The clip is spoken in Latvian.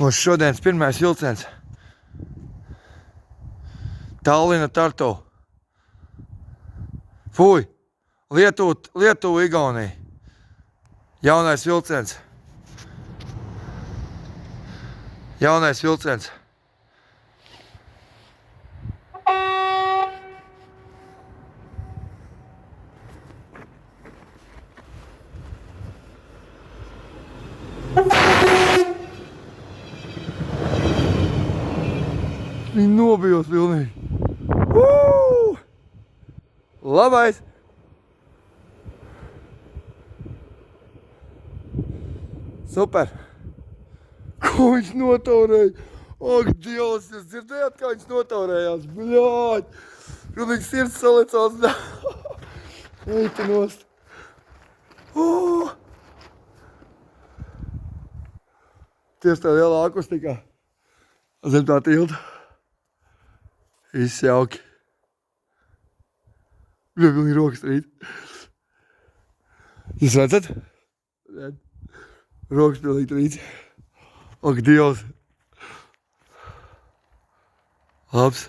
Mūsu šodienas pirmais vilciens. Tallina, Tartu. Fui! Lietuva, Igaunija. Jaunais vilciens. Jaunais vilciens. Viņi nobijos pilnīgi. Labais! Super! Ko viņš notaurēja? Ak, Dievs, jūs dzirdējāt, kā viņš notaurējās? Bļāķ! Pilnīgi sirds salicās. Eita nost. Tieši tā lielā akustikā. Zem tā tilta. Viss jauki. Pilnīgi rokas trīt. Jūs redzat? Rokas pilnīgi trīt. Ak, Dievs. Labs.